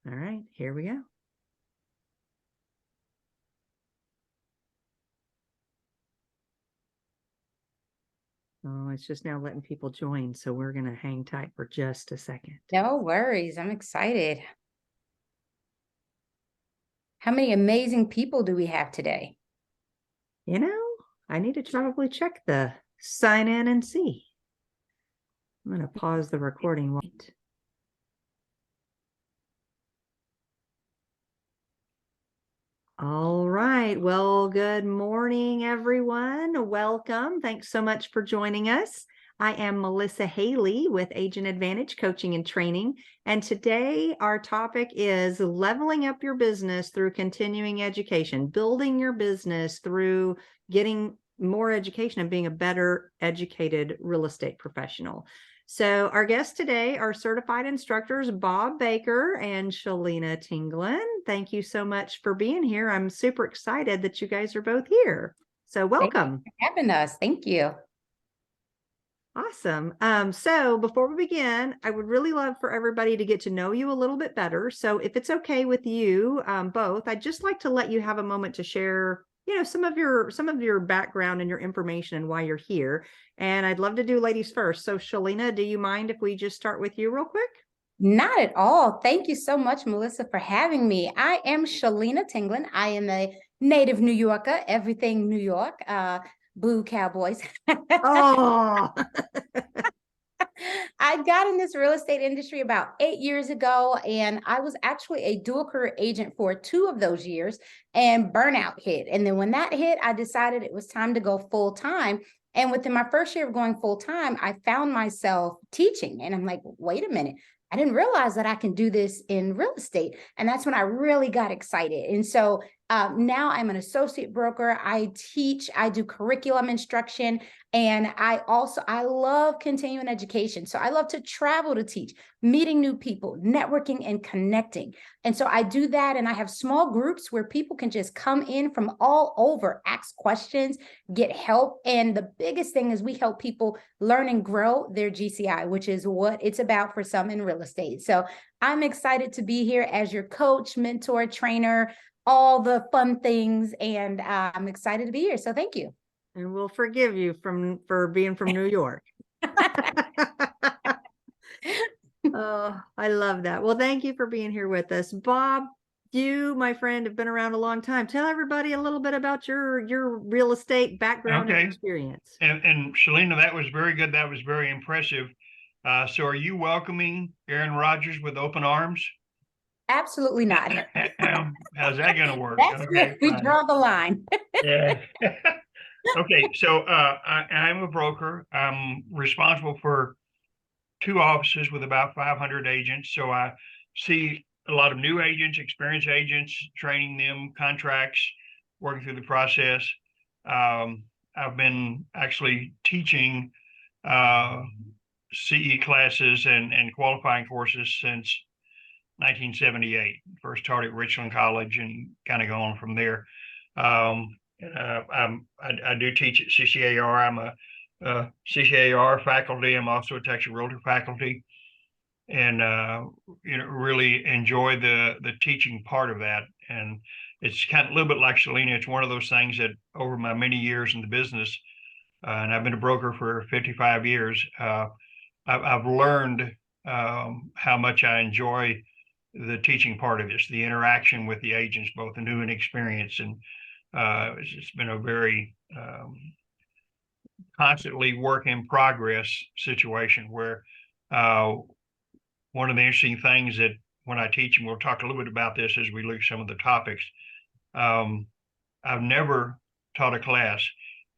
All right, here we go. Oh, it's just now letting people join, so we're going to hang tight for just a second. No worries. I'm excited. How many amazing people do we have today? You know, I need to probably check the sign in and see. I'm going to pause the recording. All right. Well, good morning, everyone. Welcome. Thanks so much for joining us. I am Melissa Hailey with Agent Advantage Coaching and Training. And today our topic is leveling up your business through continuing education, building your business through getting more education and being a better educated real estate professional. So our guests today are certified instructors Bob Baker and Shelyna Tinglin. Thank you so much for being here. I'm super excited that you guys are both here. So welcome. Thank you for having us. Thank you. Awesome. So before we begin, I would really love for everybody to get to know you a little bit better. So if it's okay with you both, I'd just like to let you have a moment to share, some of your background and your information and why you're here. And I'd love to do ladies first. So Shelyna, do you mind if we just start with you real quick? Not at all. Thank you so much, Melissa, for having me. I am Shelyna Tinglin. I am a native New Yorker, everything New York. Boo Cowboys. Oh, I got in this real estate industry about 8 years ago, and I was actually a dual career agent for 2 of those years, and burnout hit. And then when that hit, I decided it was time to go full time. And within my first year of going full time, I found myself teaching. And I'm like, wait a minute. I didn't realize that I can do this in real estate. And that's when I really got excited. And so now I'm an associate broker. I teach, I do curriculum instruction. And I love continuing education. So I love to travel to teach, meeting new people, networking and connecting. And so I do that. And I have small groups where people can just come in from all over, ask questions, get help. And the biggest thing is we help people learn and grow their GCI, which is what it's about for some in real estate. So I'm excited to be here as your coach, mentor, trainer, all the fun things. And I'm excited to be here. So thank you. and we'll forgive you for being from New York. Oh, I love that. Well, thank you for being here with us. Bob, you, my friend, have been around a long time. Tell everybody a little bit about your real estate background and experience. And Shelyna, that was very good. That was very impressive. So are you welcoming Aaron Rodgers with open arms? Absolutely not. How's that going to work? That's okay, we draw the line. Yeah. Okay, so I'm a broker. I'm responsible for 2 offices with about 500 agents. So I see a lot of new agents, experienced agents, training them, contracts, working through the process. I've been actually teaching CE classes and qualifying courses since 1978. First started at Richland College and kind of gone from there. I do teach at CCAR. I'm a CCAR faculty. I'm also a Texas Realtor faculty, and really enjoy the teaching part of that. And it's kind of a little bit like Shelyna. It's one of those things that over my many years in the business, and I've been a broker for 55 years, I've learned how much I enjoy the teaching part of this, the interaction with the agents, both new and experienced. And it's been a very constantly work in progress situation where one of the interesting things that when I teach, and we'll talk a little bit about this as we look at some of the topics, I've never taught a class,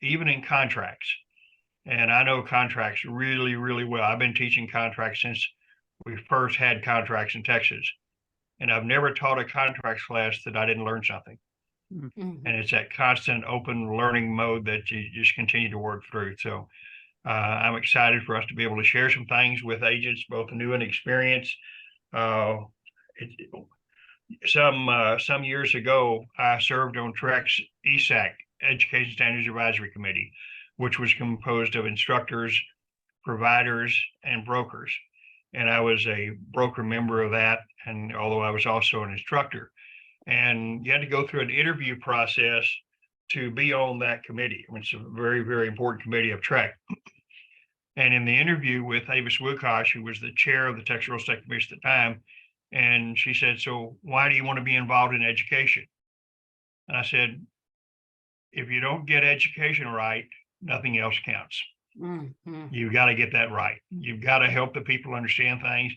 even in contracts. And I know contracts really, really well. I've been teaching contracts since we first had contracts in Texas. And I've never taught a contracts class that I didn't learn something. Mm-hmm. And it's that constant open learning mode that you just continue to work through. So I'm excited for us to be able to share some things with agents, both new and experienced. Some years ago, I served on TREC's ESAC, Education Standards Advisory Committee, which was composed of instructors, providers, and brokers. and I was a broker member of that. And although I was also an instructor, and you had to go through an interview process to be on that committee. It's a very, very important committee of track. And in the interview with Avis Woodcock, who was the chair of the Texas Real Estate Commission at the time, and she said, "So why do you want to be involved in education?" And I said, "If you don't get education right, nothing else counts. Mhm. You've got to get that right. You've got to help the people understand things.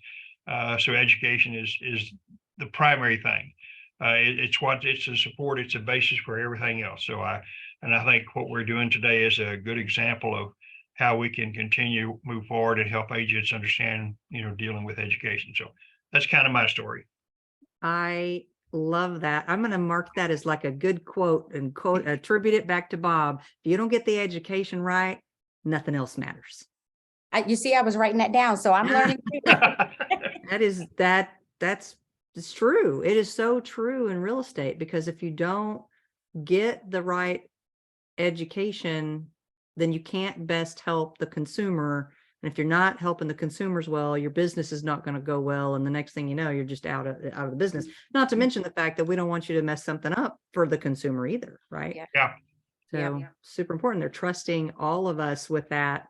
So education is the primary thing. It's the support. It's a basis for everything else. I think what we're doing today is a good example of how we can continue move forward and help agents understand, dealing with education. So that's kind of my story. I love that. I'm going to mark that as like a good quote and attribute it back to Bob. If you don't get the education right, nothing else matters. You see, I was writing that down, so I'm learning too. It's true. It is so true in real estate, because if you don't get the right education, then you can't best help the consumer. And if you're not helping the consumers well, your business is not going to go well. And the next thing you know, you're just out of the business. Not to mention the fact that we don't want you to mess something up for the consumer either, right? Yeah. Yeah. So super important. They're trusting all of us with that,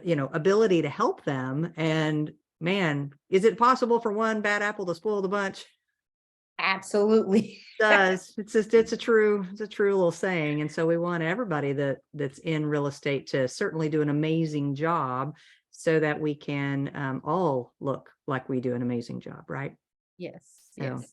ability to help them. And man, is it possible for one bad apple to spoil the bunch? Absolutely. Does. It's a true little saying. And so we want everybody that's in real estate to certainly do an amazing job, so that we can all look like we do an amazing job, right? Yes. So, Yes.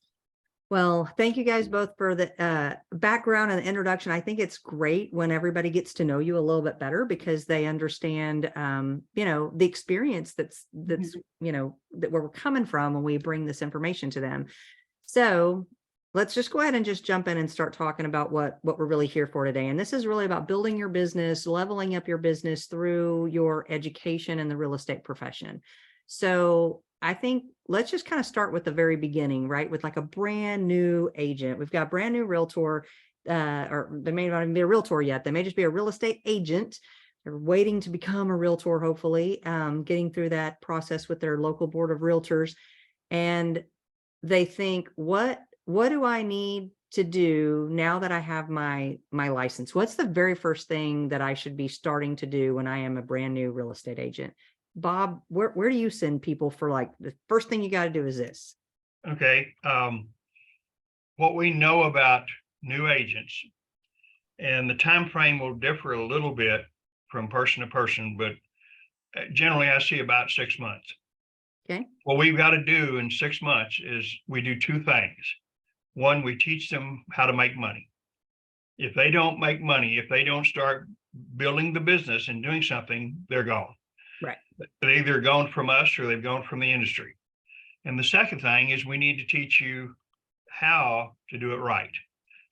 well, thank you guys both for the background and the introduction. I think it's great when everybody gets to know you a little bit better, because they understand, the experience that's, that where we're coming from when we bring this information to them. So let's just go ahead and just jump in and start talking about what we're really here for today. And this is really about building your business, leveling up your business through your education in the real estate profession. So I think let's just kind of start with the very beginning, right? With like a brand new agent. We've got a brand new realtor, or they may not even be a realtor yet. They may just be a real estate agent. They're waiting to become a realtor, hopefully, getting through that process with their local board of realtors. And they think, what do I need to do now that I have my license? What's the very first thing that I should be starting to do when I am a brand new real estate agent? Bob, where do you send people for, like, the first thing you got to do is this? Okay. What we know about new agents, and the time frame will differ a little bit from person to person, but generally I see about 6 months. Okay. What we've got to do in 6 months is we do two things. One, we teach them how to make money. If they don't make money, if they don't start building the business and doing something, they're gone. Right. They're either gone from us or they've gone from the industry. And the second thing is we need to teach you how to do it right.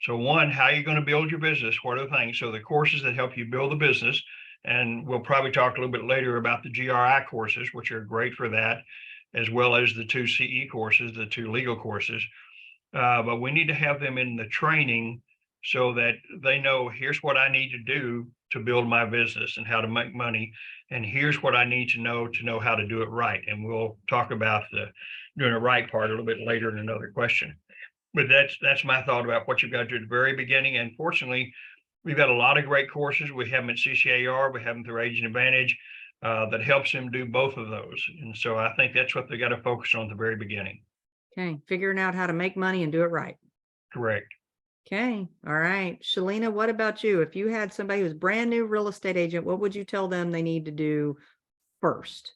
So one, how you're going to build your business, what are the things? So the courses that help you build the business, and we'll probably talk a little bit later about the GRI courses, which are great for that, as well as the 2 CE courses, the 2 legal courses. But we need to have them in the training so that they know, here's what I need to do to build my business and how to make money. And here's what I need to know how to do it right. And we'll talk about the doing the right part a little bit later in another question. But that's my thought about what you've got to do at the very beginning. And fortunately, we've got a lot of great courses. We have them at CCAR, we have them through Agent Advantage, that helps them do both of those. And so I think that's what they got to focus on at the very beginning. Okay. Figuring out how to make money and do it right. Correct. Okay. All right. Shelyna, what about you? If you had somebody who's brand new real estate agent, what would you tell them they need to do first?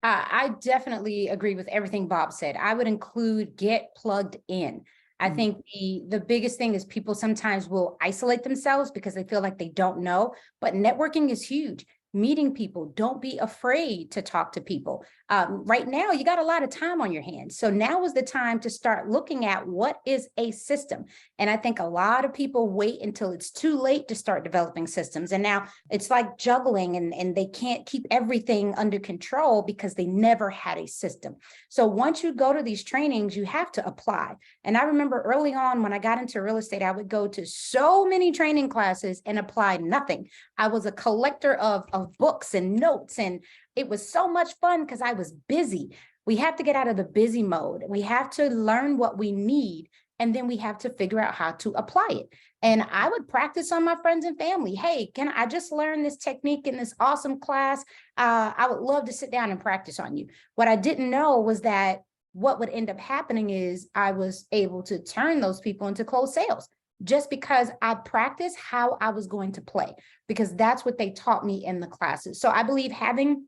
I definitely agree with everything Bob said. I would include get plugged in. I think the biggest thing is people sometimes will isolate themselves because they feel like they don't know, but networking is huge. Meeting people, don't be afraid to talk to people. Right now, you got a lot of time on your hands. So now is the time to start looking at what is a system. And I think a lot of people wait until it's too late to start developing systems. And now it's like juggling, and they can't keep everything under control because they never had a system. So once you go to these trainings, you have to apply. And I remember early on when I got into real estate, I would go to so many training classes and apply nothing. I was a collector of of books and notes. And it was so much fun because I was busy. We have to get out of the busy mode. We have to learn what we need, and then we have to figure out how to apply it. And I would practice on my friends and family. Hey, can I just learn this technique in this awesome class? I would love to sit down and practice on you. What I didn't know was that what would end up happening is I was able to turn those people into closed sales just because I practiced how I was going to play, because that's what they taught me in the classes. So I believe having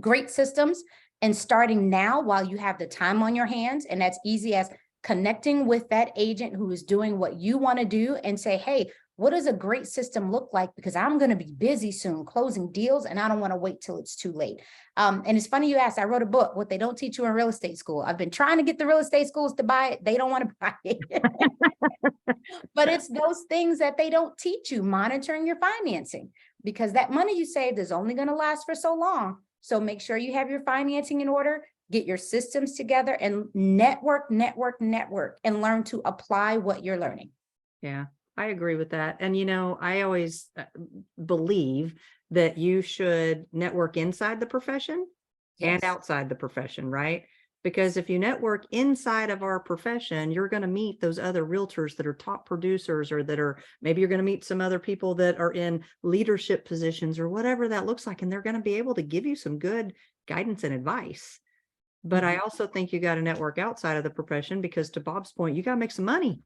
great systems and starting now while you have the time on your hands, and that's easy as connecting with that agent who is doing what you want to do and say, hey, what does a great system look like? Because I'm going to be busy soon closing deals and I don't want to wait till it's too late. And it's funny you asked, I wrote a book, What They Don't Teach You in Real Estate School. I've been trying to get the real estate schools to buy it. They don't want to buy it. But it's those things that they don't teach you, monitoring your financing, because that money you saved is only going to last for so long. So make sure you have your financing in order, get your systems together, and network, and learn to apply what you're learning. Yeah, I agree with that. And, I always believe that you should network inside the profession and outside the profession, right? Because if you network inside of our profession, you're going to meet those other realtors that are top producers, or that are, maybe you're going to meet some other people that are in leadership positions or whatever that looks like. And they're going to be able to give you some good guidance and advice. But I also think you got to network outside of the profession, because to Bob's point, you got to make some money.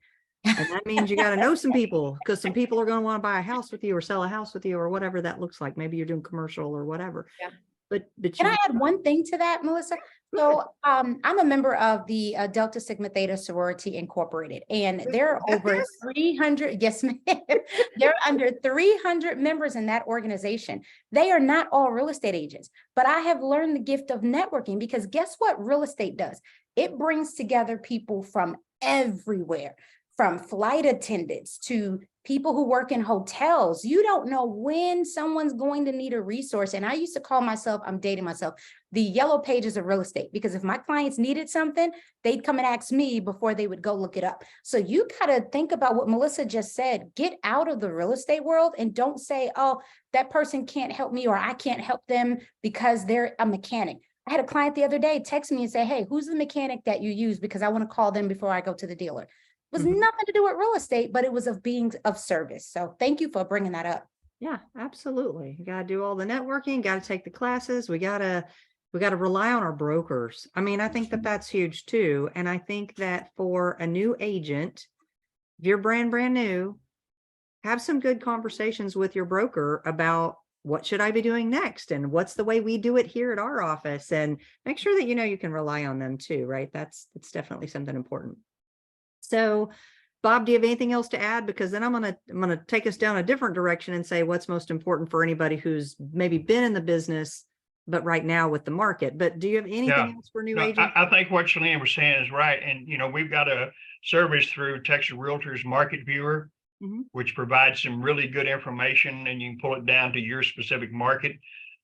And that means you got to know some people, because some people are going to want to buy a house with you or sell a house with you or whatever that looks like. Maybe you're doing commercial or whatever. Yeah. But Can I add one thing to that, Melissa? So I'm a member of the Delta Sigma Theta Sorority Incorporated, and there are over 300, yes, ma'am. There are under 300 members in that organization. They are not all real estate agents, but I have learned the gift of networking, because guess what real estate does? It brings together people from everywhere, from flight attendants to people who work in hotels. You don't know when someone's going to need a resource. And I used to call myself, I'm dating myself, the yellow pages of real estate, because if my clients needed something, they'd come and ask me before they would go look it up. So you got to think about what Melissa just said. Get out of the real estate world and don't say, oh, that person can't help me, or I can't help them because they're a mechanic. I had a client the other day text me and say, hey, who's the mechanic that you use? Because I want to call them before I go to the dealer. It was nothing to do with real estate, but it was of being of service. So thank you for bringing that up. Yeah, absolutely. You got to do all the networking, got to take the classes. We got to rely on our brokers. I mean, I think that that's huge too. And I think that for a new agent, if you're brand new, have some good conversations with your broker about what should I be doing next, and what's the way we do it here at our office, and make sure that you can rely on them too, right? That's definitely something important. So, Bob, do you have anything else to add? Because then I'm gonna take us down a different direction and say what's most important for anybody who's maybe been in the business, but right now with the market. But do you have anything else for new agents? I think what Shelyna was saying is right. And, we've got a service through Texas Realtors Market Viewer, which provides some really good information, and you can pull it down to your specific market.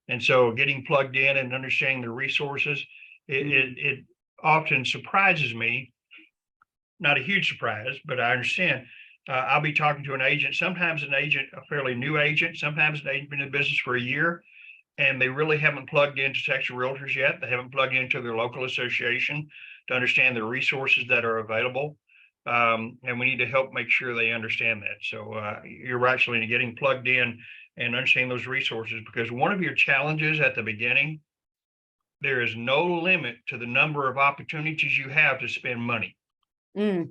And so getting plugged in and understanding the resources, it often surprises me. Not a huge surprise, but I understand. I'll be talking to an agent, sometimes a fairly new agent, sometimes an agent been in business for a year, and they really haven't plugged into Texas Realtors yet. They haven't plugged into their local association to understand the resources that are available. And we need to help make sure they understand that. So you're right, Shelyna, getting plugged in and understanding those resources, because one of your challenges at the beginning, there is no limit to the number of opportunities you have to spend money. Here's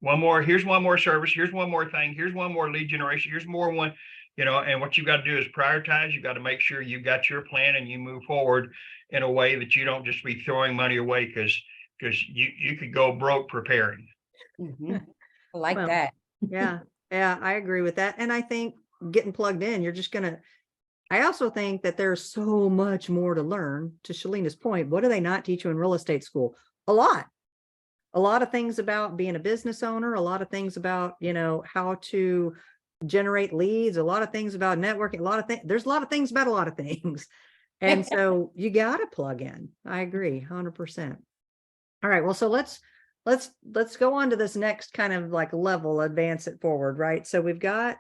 one more service, here's one more thing, here's one more lead generation, here's more one, and what you've got to do is prioritize. You've got to make sure you've got your plan and you move forward in a way that you don't just be throwing money away, because you could go broke preparing. I like that. Yeah, I agree with that. And I think getting plugged in, I also think that there's so much more to learn. To Shelyna's point, what do they not teach you in real estate school? A lot of things about being a business owner, a lot of things about, how to generate leads, a lot of things about networking, there's a lot of things about a lot of things. And so you got to plug in. I agree 100%. All right. Well, so let's go on to this next kind of like level, advance it forward, right? So we've got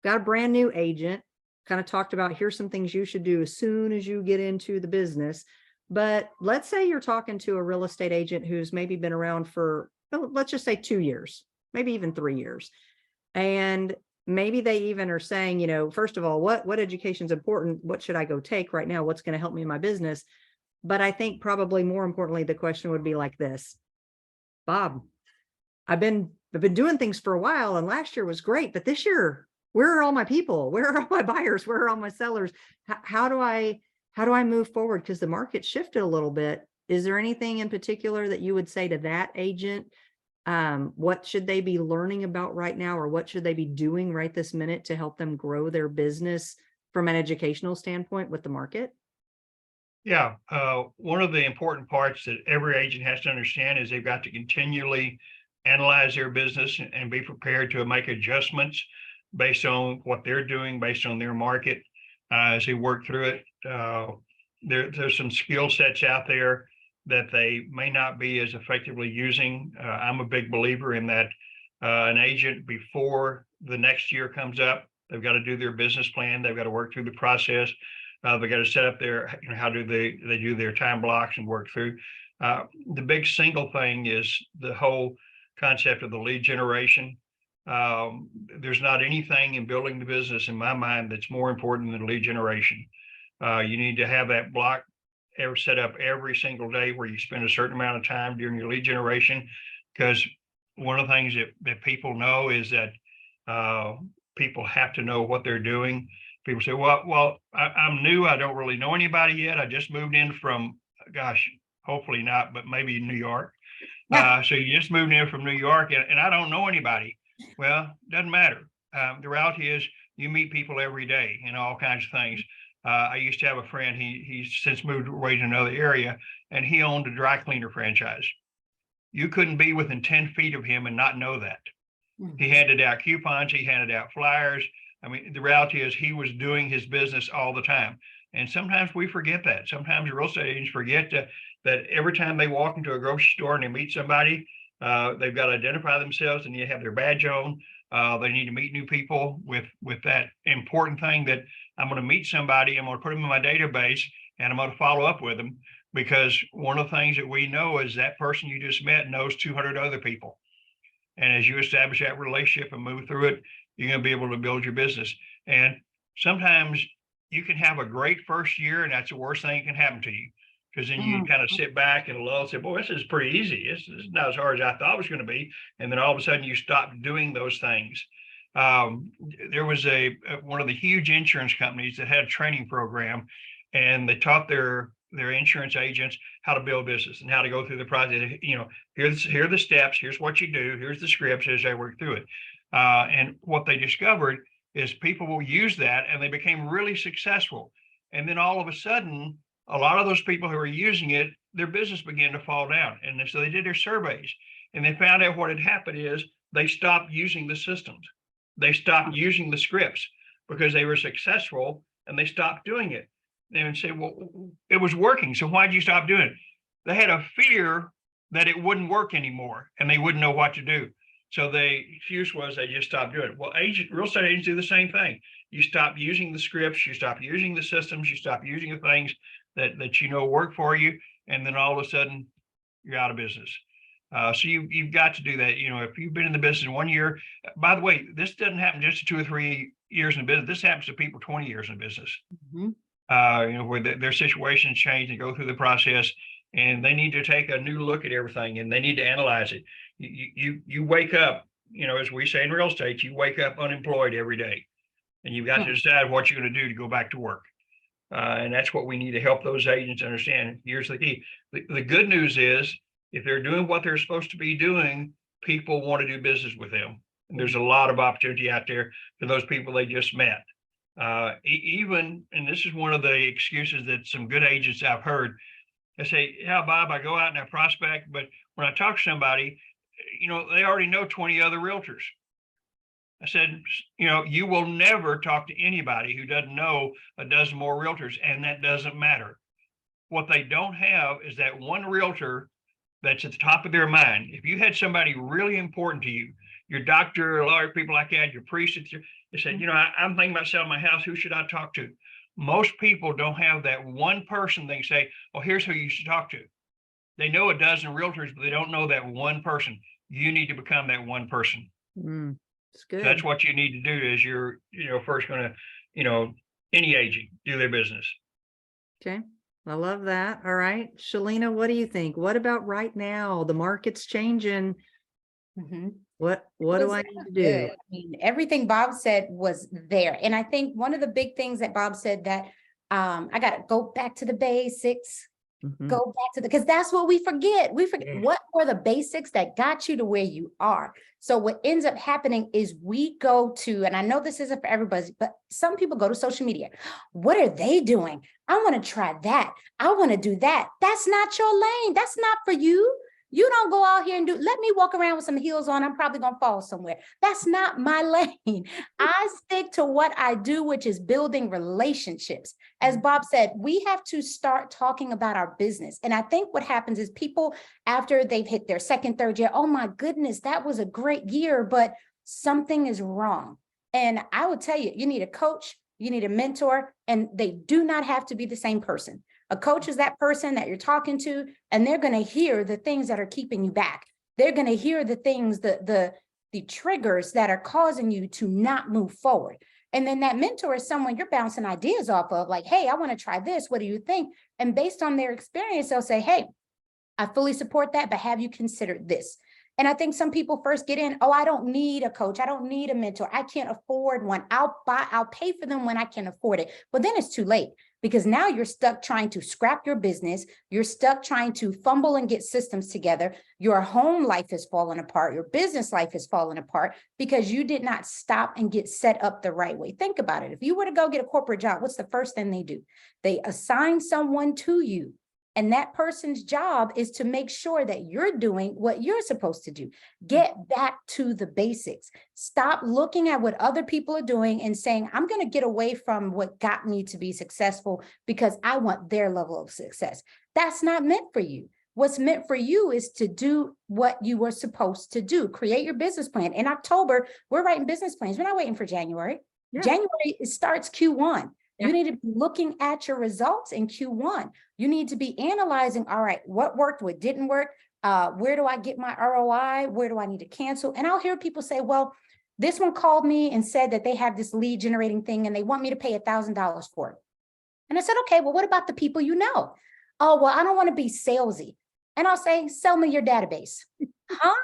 a brand new agent. kind of talked about, here's some things you should do as soon as you get into the business. But let's say you're talking to a real estate agent who's maybe been around for, let's just say 2 years, maybe even 3 years. And maybe they even are saying, you know, first of all, what education is important? What should I go take right now? What's going to help me in my business? But I think probably more importantly, the question would be like this: Bob, I've been doing things for a while, and last year was great, but this year, where are all my people? Where are all my buyers? Where are all my sellers? How do I move forward? Because the market shifted a little bit. Is there anything in particular that you would say to that agent? What should they be learning about right now, or what should they be doing right this minute to help them grow their business from an educational standpoint with the market? Yeah, one of the important parts that every agent has to understand is they've got to continually analyze their business and be prepared to make adjustments based on what they're doing, based on their market, as they work through it. There's some skill sets out there that they may not be as effectively using. I'm a big believer in that. An agent, before the next year comes up, they've got to do their business plan. They've got to work through the process. They got to set up their, you know, how do they do their time blocks and work through. The big single thing is the whole concept of the lead generation. There's not anything in building the business, in my mind, that's more important than lead generation. You need to have that block set up every single day where you spend a certain amount of time during your lead generation, because one of the things that people know is that people have to know what they're doing. People say, well, I'm new. I don't really know anybody yet. I just moved in from, gosh, hopefully not, but maybe New York. So you just moved in from New York and I don't know anybody. Well, doesn't matter. The reality is you meet people every day and all kinds of things. I used to have a friend, he's since moved away to another area, and he owned a dry cleaner franchise. You couldn't be within 10 feet of him and not know that. He handed out coupons, he handed out flyers. I mean, the reality is he was doing his business all the time. And sometimes we forget that. Sometimes real estate agents forget that every time they walk into a grocery store and they meet somebody, they've got to identify themselves and you have their badge on. They need to meet new people with that important thing that I'm going to meet somebody, I'm going to put them in my database, and I'm going to follow up with them, because one of the things that we know is that person you just met knows 200 other people. And as you establish that relationship and move through it, you're going to be able to build your business. And sometimes you can have a great first year, and that's the worst thing that can happen to you, because then you kind of sit back and lull and say, boy, this is pretty easy. This is not as hard as I thought it was going to be. And then all of a sudden you stop doing those things. There was one of the huge insurance companies that had a training program, and they taught their insurance agents how to build business and how to go through the process. You know, here are the steps, here's what you do, here's the scripts as they work through it. And what they discovered is people will use that, and they became really successful. And then all of a sudden, a lot of those people who were using it, their business began to fall down. And so they did their surveys, and they found out what had happened is they stopped using the systems. They stopped using the scripts because they were successful, and they stopped doing it. They would say, well, it was working, so why'd you stop doing it? They had a fear that it wouldn't work anymore, and they wouldn't know what to do. So the excuse was they just stopped doing it. Well, real estate agents do the same thing. You stop using the scripts, you stop using the systems, you stop using the things that you know work for you, and then all of a sudden you're out of business. So you've got to do that. You know, if you've been in the business 1 year, by the way, this doesn't happen just to 2 or 3 years in business. This happens to people 20 years in business. You know, where their situations change and go through the process, and they need to take a new look at everything, and they need to analyze it. You wake up, you know, as we say in real estate, you wake up unemployed every day, and you've got to decide what you're going to do to go back to work. And that's what we need to help those agents understand. Here's the key. The good news is, if they're doing what they're supposed to be doing, people want to do business with them. And there's a lot of opportunity out there for those people they just met. Even, and this is one of the excuses that some good agents I've heard, they say, yeah, Bob, I go out and I prospect, but when I talk to somebody, you know, they already know 20 other realtors. I said, you know, you will never talk to anybody who doesn't know a dozen more realtors, and that doesn't matter. What they don't have is that one realtor that's at the top of their mind. If you had somebody really important to you, your doctor, a lawyer, people like that, your priest, They said, I'm thinking about selling my house. Who should I talk to? Most people don't have that one person they say, well, here's who you should talk to. They know a dozen realtors, but they don't know that one person. You need to become that one person. It's So good. that's what you need to do is you're, first going to, any agent do their business. Okay. I love that. All right. Shelyna, what do you think? What about right now? The market's changing. What do I need to do? Good. I mean, everything Bob said was there. And I think one of the big things that Bob said that I got to go back to the basics. Go back to because that's what we forget. We forget what were the basics that got you to where you are. So what ends up happening is we go to, and I know this isn't for everybody, but some people go to social media. What are they doing? I want to try that. I want to do that. That's not your lane. That's not for you. You don't go out here and let me walk around with some heels on. I'm probably going to fall somewhere. That's not my lane. I stick to what I do, which is building relationships. As Bob said, we have to start talking about our business. And I think what happens is people, after they've hit their second, third year, oh my goodness, that was a great year, but something is wrong. And I would tell you, you need a coach, you need a mentor, and they do not have to be the same person. A coach is that person that you're talking to, and they're going to hear the things that are keeping you back. They're going to hear the things, the triggers that are causing you to not move forward. And then that mentor is someone you're bouncing ideas off of, like, hey, I want to try this. What do you think? And based on their experience, they'll say, hey, I fully support that, but have you considered this? And I think some people first get in, oh, I don't need a coach. I don't need a mentor. I can't afford one. I'll pay for them when I can afford it. But then it's too late because now you're stuck trying to scrap your business. You're stuck trying to fumble and get systems together. Your home life has fallen apart. Your business life has fallen apart because you did not stop and get set up the right way. Think about it. If you were to go get a corporate job, what's the first thing they do? They assign someone to you. And that person's job is to make sure that you're doing what you're supposed to do. Get back to the basics. Stop looking at what other people are doing and saying, I'm going to get away from what got me to be successful because I want their level of success. That's not meant for you. What's meant for you is to do what you were supposed to do. Create your business plan. In October, we're writing business plans. We're not waiting for January. January, it starts Q1. You need to be looking at your results in Q1. You need to be analyzing, all right, what worked, what didn't work? Where do I get my ROI? Where do I need to cancel? And I'll hear people say, well, this one called me and said that they have this lead generating thing and they want me to pay $1,000 for it. And I said, okay, well, what about the people you know? Oh, well, I don't want to be salesy. And I'll say, sell me your database. Huh?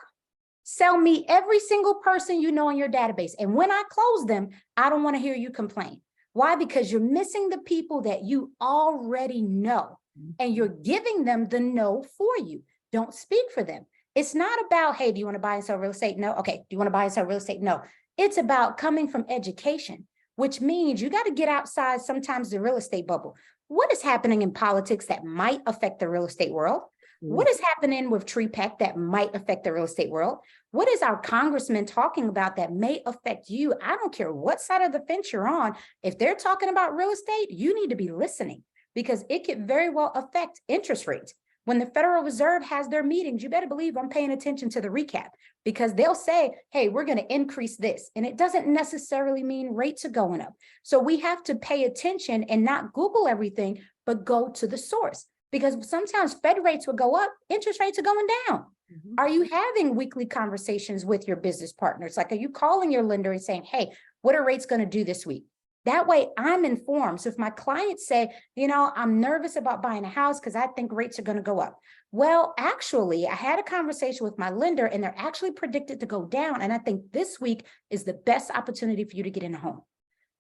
Sell me every single person you know in your database. And when I close them, I don't want to hear you complain. Why? Because you're missing the people that you already know and you're giving them the no for you. Don't speak for them. It's not about, hey, do you want to buy and sell real estate? No. Okay. Do you want to buy and sell real estate? No. It's about coming from education, which means you got to get outside sometimes the real estate bubble. What is happening in politics that might affect the real estate world? What is happening with TreePack that might affect the real estate world? What is our congressman talking about that may affect you? I don't care what side of the fence you're on. If they're talking about real estate, you need to be listening because it could very well affect interest rates. When the Federal Reserve has their meetings, you better believe I'm paying attention to the recap because they'll say, hey, we're going to increase this. And it doesn't necessarily mean rates are going up. So we have to pay attention and not Google everything, but go to the source. Because sometimes Fed rates will go up, interest rates are going down. Are you having weekly conversations with your business partners? Like, are you calling your lender and saying, hey, what are rates going to do this week? That way I'm informed. So if my clients say, I'm nervous about buying a house because I think rates are going to go up. Well, actually, I had a conversation with my lender and they're actually predicted to go down. And I think this week is the best opportunity for you to get in a home.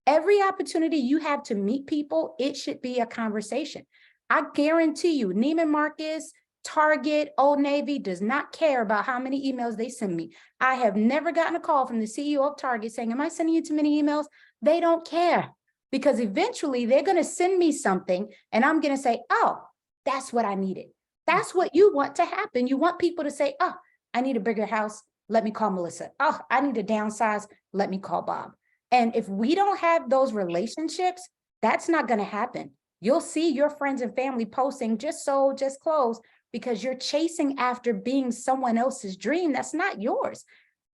Every opportunity you have to meet people, it should be a conversation. I guarantee you, Neiman Marcus, Target, Old Navy does not care about how many emails they send me. I have never gotten a call from the CEO of Target saying, am I sending you too many emails? They don't care because eventually they're going to send me something and I'm going to say, oh, that's what I needed. That's what you want to happen. You want people to say, oh, I need a bigger house. Let me call Melissa. Oh, I need to downsize. Let me call Bob. And if we don't have those relationships, that's not going to happen. You'll see your friends and family posting just sold, just closed, because you're chasing after being someone else's dream that's not yours.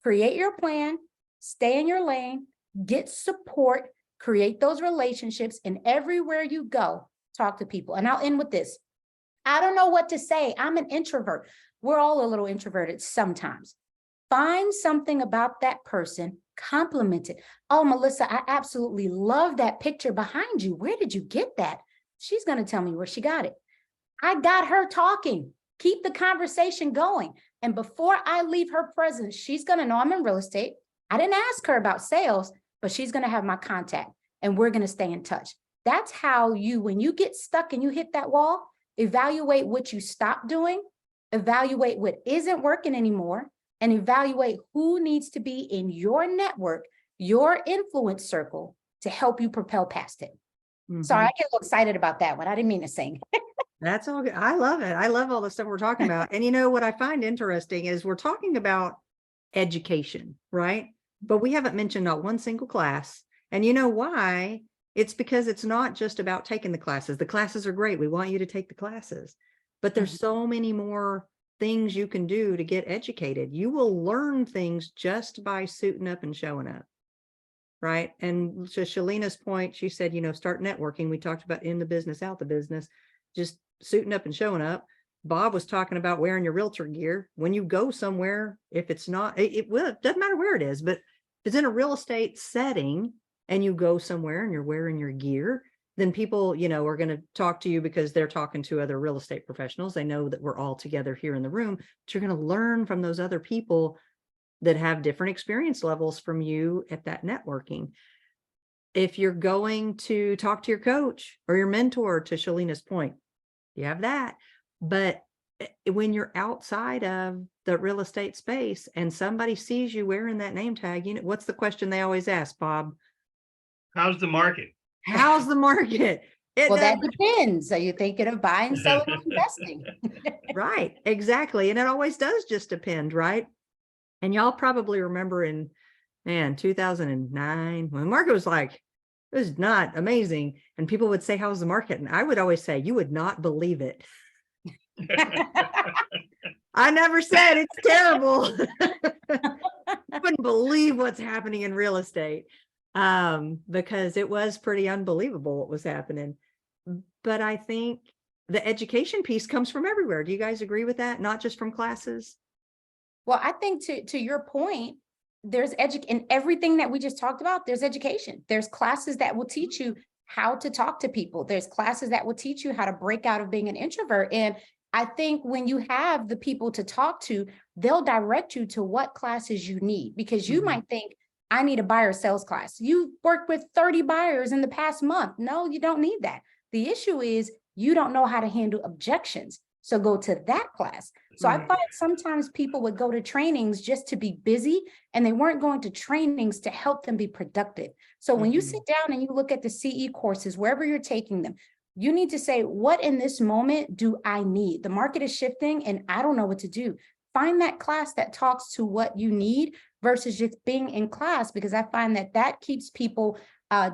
Create your plan, stay in your lane, get support, create those relationships, and everywhere you go, talk to people. And I'll end with this. I don't know what to say. I'm an introvert. We're all a little introverted sometimes. Find something about that person, compliment it. Oh, Melissa, I absolutely love that picture behind you. Where did you get that? She's going to tell me where she got it. I got her talking. Keep the conversation going. And before I leave her presence, she's going to know I'm in real estate. I didn't ask her about sales, but she's going to have my contact and we're going to stay in touch. That's how you, when you get stuck and you hit that wall, evaluate what you stopped doing, evaluate what isn't working anymore, and evaluate who needs to be in your network, your influence circle to help you propel past it. Sorry, I get a little excited about that one. I didn't mean to sing. That's all good. I love it. I love all the stuff we're talking about. And you know, what I find interesting is we're talking about education, right? But we haven't mentioned not one single class. And you know why? It's because it's not just about taking the classes. The classes are great. We want you to take the classes, but there's so many more things you can do to get educated. You will learn things just by suiting up and showing up. Right. And to Shelyna's point, she said, you know, start networking. We talked about in the business, out the business, just suiting up and showing up. Bob was talking about wearing your realtor gear. When you go somewhere, if it's not, it doesn't matter where it is, but if it's in a real estate setting and you go somewhere and you're wearing your gear, then people, you know, are going to talk to you because they're talking to other real estate professionals. They know that we're all together here in the room, but you're going to learn from those other people that have different experience levels from you at that networking. If you're going to talk to your coach or your mentor, to Shelyna's point, you have that. But when you're outside of the real estate space and somebody sees you wearing that name tag, you know, what's the question they always ask, Bob? How's the market? How's the market? Well, that depends. Are you thinking of buying, selling, or investing? Right, exactly. And it always does just depend, right? And y'all probably remember in, 2009, when the market was like, it was not amazing. And people would say, how's the market? And I would always say, you would not believe it. I never said it's terrible. You wouldn't believe what's happening in real estate, because it was pretty unbelievable what was happening. But I think the education piece comes from everywhere. Do you guys agree with that? Not just from classes? Well, I think to your point, there's in everything that we just talked about, there's education. There's classes that will teach you how to talk to people. There's classes that will teach you how to break out of being an introvert. And I think when you have the people to talk to, they'll direct you to what classes you need, because you might think, I need a buyer sales class. You worked with 30 buyers in the past month. No, you don't need that. The issue is you don't know how to handle objections. So go to that class. So I find sometimes people would go to trainings just to be busy, and they weren't going to trainings to help them be productive. So when you sit down and you look at the CE courses, wherever you're taking them, you need to say, what in this moment do I need? The market is shifting and I don't know what to do. Find that class that talks to what you need versus just being in class, because I find that that keeps people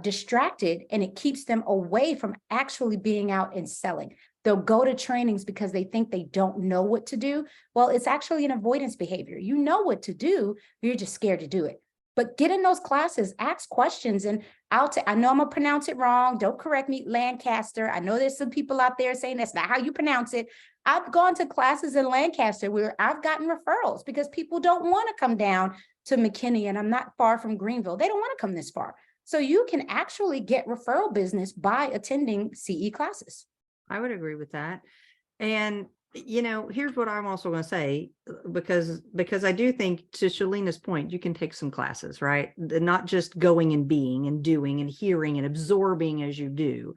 distracted and it keeps them away from actually being out and selling. They'll go to trainings because they think they don't know what to do. Well, it's actually an avoidance behavior. You know what to do, you're just scared to do it. But get in those classes, ask questions, and I know I'm gonna pronounce it wrong. Don't correct me, Lancaster. I know there's some people out there saying that's not how you pronounce it. I've gone to classes in Lancaster where I've gotten referrals because people don't want to come down to McKinney, and I'm not far from Greenville. They don't want to come this far. So you can actually get referral business by attending CE classes. I would agree with that. And, you know, here's what I'm also going to say, because I do think, to Shelyna's point, you can take some classes, right? Not just going and being and doing and hearing and absorbing as you do.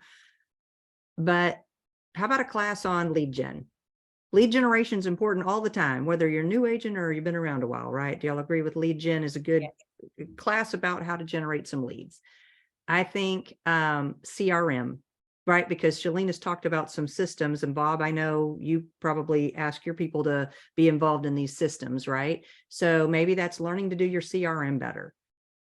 But how about a class on lead gen? Lead generation is important all the time, whether you're a new agent or you've been around a while, right? Do y'all agree with lead gen is a good class about how to generate some leads? I think CRM, right? Because Shelyna's talked about some systems, and Bob, I know you probably ask your people to be involved in these systems, right? So maybe that's learning to do your CRM better.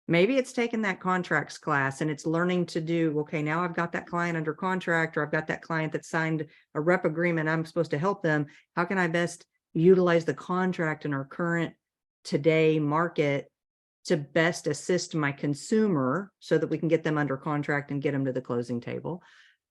Maybe it's taking that contracts class and it's learning to do, okay, now I've got that client under contract, or I've got that client that signed a rep agreement. I'm supposed to help them. How can I best utilize the contract in our current today market to best assist my consumer so that we can get them under contract and get them to the closing table.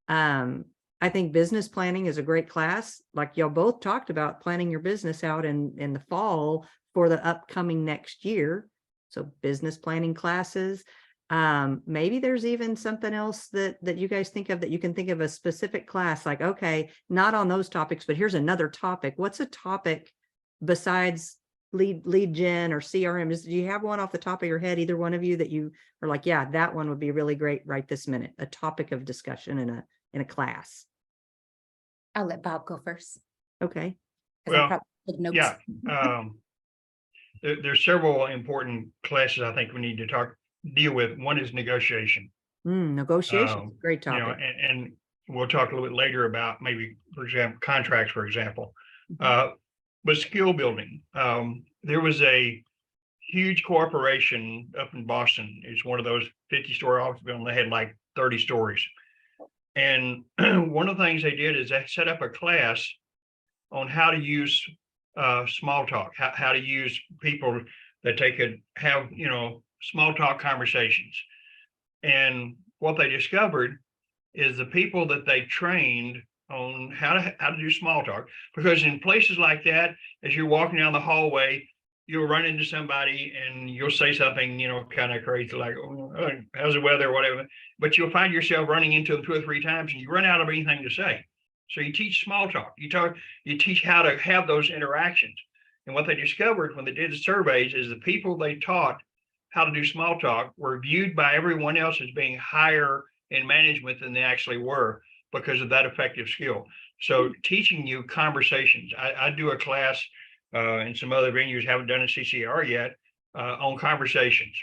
I think business planning is a great class. Like y'all both talked about planning your business out in the fall for the upcoming next year. So business planning classes. Maybe there's even something else that you guys think of, that you can think of a specific class, like, okay, not on those topics, but here's another topic. What's a topic besides lead gen or CRM? Do you have one off the top of your head, either one of you, that you are like, yeah, that one would be really great right this minute, a topic of discussion in a class? I'll let Bob go first. Okay. Well, yeah. There's several important classes I think we need to deal with. One is negotiation. Negotiation, great topic. You know, and we'll talk a little bit later about maybe, for example, contracts, for example. But skill building. There was a huge corporation up in Boston. It's one of those 50-story office buildings. They had like 30 stories. And one of the things they did is they set up a class on how to use small talk, how to use people that they could have, you know, small talk conversations. And what they discovered is the people that they trained on how to do small talk, because in places like that, as you're walking down the hallway, you'll run into somebody and you'll say something, you know, kind of crazy, like, oh, how's the weather, or whatever. But you'll find yourself running into them 2 or 3 times and you run out of anything to say. So you teach small talk. You teach how to have those interactions. And what they discovered when they did the surveys is the people they taught how to do small talk were viewed by everyone else as being higher in management than they actually were, because of that effective skill. So teaching you conversations. I do a class in some other venues, haven't done a CCR yet, on conversations,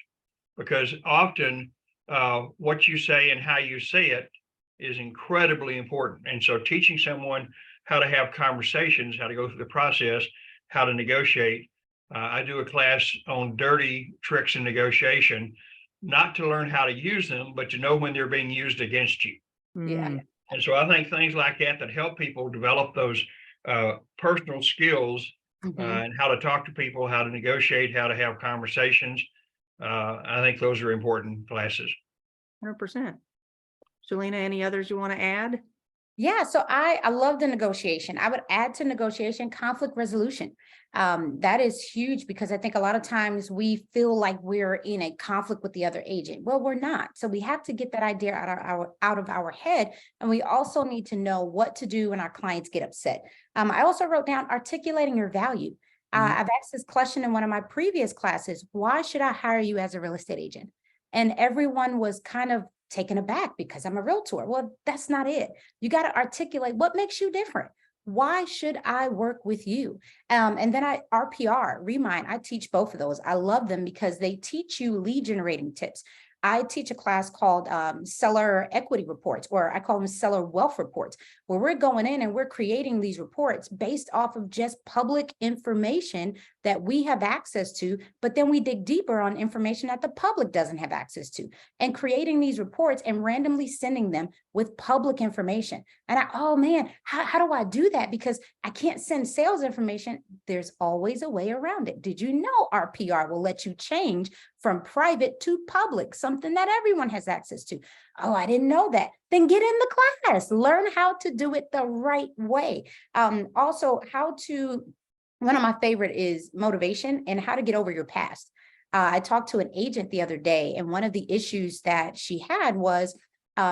because often what you say and how you say it is incredibly important. And so teaching someone how to have conversations, how to go through the process, how to negotiate. I do a class on dirty tricks in negotiation, not to learn how to use them, but to know when they're being used against you. Yeah. And so I think things like that help people develop those personal skills and how to talk to people, how to negotiate, how to have conversations. I think those are important classes. 100%. Shelyna, any others you want to add? Yeah, so I love the negotiation. I would add to negotiation conflict resolution. That is huge, because I think a lot of times we feel like we're in a conflict with the other agent. Well, we're not. So we have to get that idea out of our head. And we also need to know what to do when our clients get upset. I also wrote down articulating your value. I've asked this question in one of my previous classes: why should I hire you as a real estate agent? And everyone was kind of taken aback, because I'm a realtor. Well, that's not it. You got to articulate what makes you different. Why should I work with you? And then RPR, Remind, I teach both of those. I love them because they teach you lead generating tips. I teach a class called seller equity reports, or I call them seller wealth reports, where we're going in and we're creating these reports based off of just public information that we have access to, but then we dig deeper on information that the public doesn't have access to, and creating these reports and randomly sending them with public information. And oh man, how do I do that? Because I can't send sales information. There's always a way around it. Did you know RPR will let you change from private to public, something that everyone has access to? Oh, I didn't know that. Then get in the class, learn how to do it the right way. Also, one of my favorite is motivation and how to get over your past. I talked to an agent the other day, and one of the issues that she had was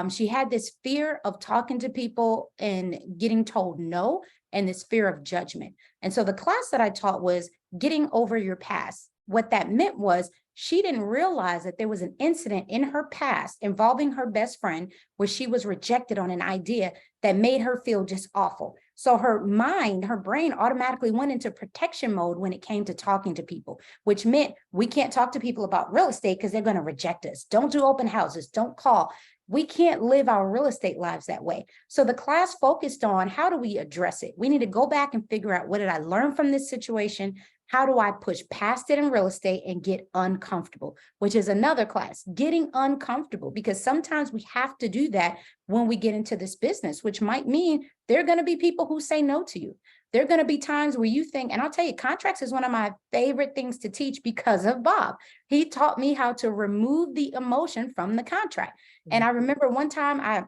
she had this fear of talking to people and getting told no, and this fear of judgment. And so the class that I taught was getting over your past. What that meant was she didn't realize that there was an incident in her past involving her best friend where she was rejected on an idea that made her feel just awful. So her brain automatically went into protection mode when it came to talking to people, which meant we can't talk to people about real estate because they're going to reject us. Don't do open houses. Don't call. We can't live our real estate lives that way. So the class focused on how do we address it? We need to go back and figure out, what did I learn from this situation? how do I push past it in real estate and get uncomfortable, which is another class, getting uncomfortable, because sometimes we have to do that when we get into this business, which might mean there are going to be people who say no to you. There are going to be times where you think, and I'll tell you, contracts is one of my favorite things to teach because of Bob. He taught me how to remove the emotion from the contract. And I remember one time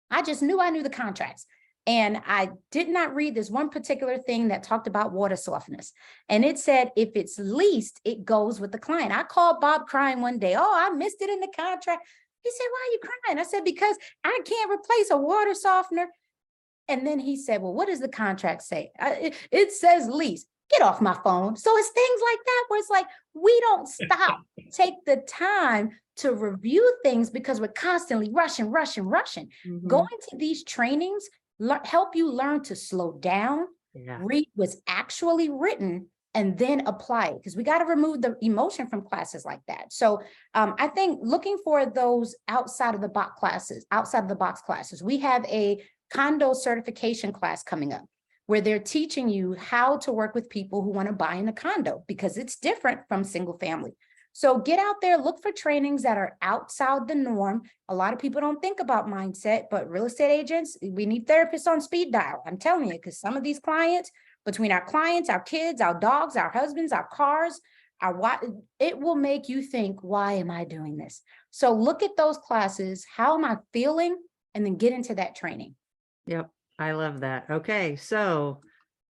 I just knew I knew the contracts. And I did not read this one particular thing that talked about water softness. And it said, if it's leased, it goes with the client. I called Bob crying one day. Oh, I missed it in the contract. He said, why are you crying? I said, because I can't replace a water softener. And then he said, well, what does the contract say? It says lease. Get off my phone. So it's things like that where it's like, we don't stop, take the time to review things because we're constantly rushing. Going to these trainings help you learn to slow down, read what's actually written, and then apply it, because we got to remove the emotion from classes like that. So I think looking for those outside of the box classes, we have a condo certification class coming up where they're teaching you how to work with people who want to buy in a condo, because it's different from single family. So get out there, look for trainings that are outside the norm. A lot of people don't think about mindset, but real estate agents, we need therapists on speed dial. I'm telling you, because some of these clients, between our clients, our kids, our dogs, our husbands, our cars, it will make you think, why am I doing this? So look at those classes. How am I feeling? And then get into that training. Yep. I love that. Okay. So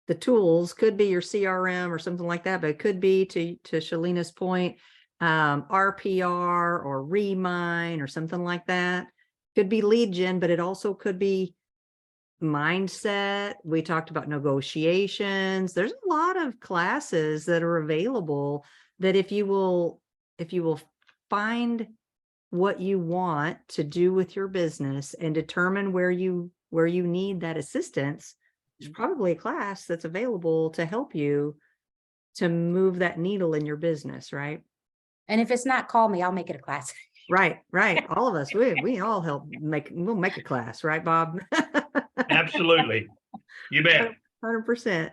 the tools could be your CRM or something like that, but it could be, to Shelyna's point, RPR or Remine or something like that. Could be lead gen, but it also could be mindset. We talked about negotiations. There's a lot of classes that are available that if you will find what you want to do with your business and determine where you need that assistance, there's probably a class that's available to help you to move that needle in your business, right? And if it's not, call me, I'll make it a class. Right. All of us, we all help we'll make a class, right, Bob? Absolutely. You bet. 100%.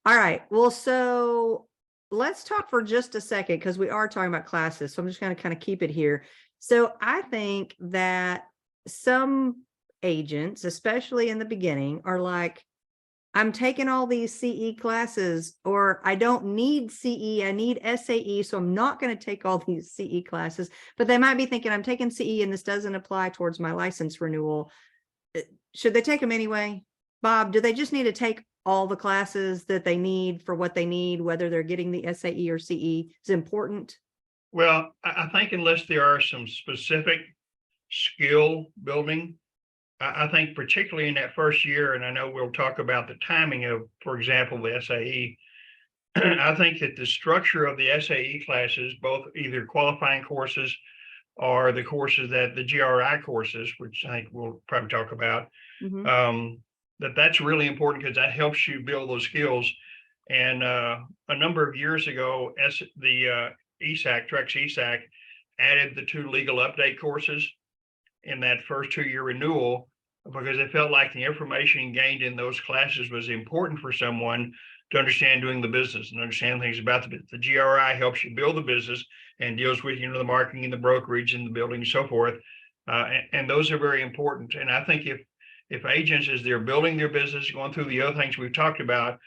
All right. Well, so let's talk for just a second, because we are talking about classes. So I'm just going to kind of keep it here. So I think that some agents, especially in the beginning, are like, I'm taking all these CE classes, or I don't need CE, I need SAE, so I'm not going to take all these CE classes. But they might be thinking, I'm taking CE and this doesn't apply towards my license renewal. Should they take them anyway? Bob, do they just need to take all the classes that they need for what they need, whether they're getting the SAE or CE? Is important? Well, I think unless there are some specific skill building, I think particularly in that first year, and I know we'll talk about the timing of, for example, the SAE, I think that the structure of the SAE classes, both either qualifying courses or the courses that the GRI courses, which I think we'll probably talk about, that's really important because that helps you build those skills. And a number of years ago, the ESAC, Trex ESAC, added the 2 legal update courses in that first 2-year renewal, because they felt like the information gained in those classes was important for someone to understand doing the business and understand things about the business. The GRI helps you build the business and deals with, the marketing and the brokerage and the building and so forth. And those are very important. And I think if agents, as they're building their business, going through the other things we've talked about,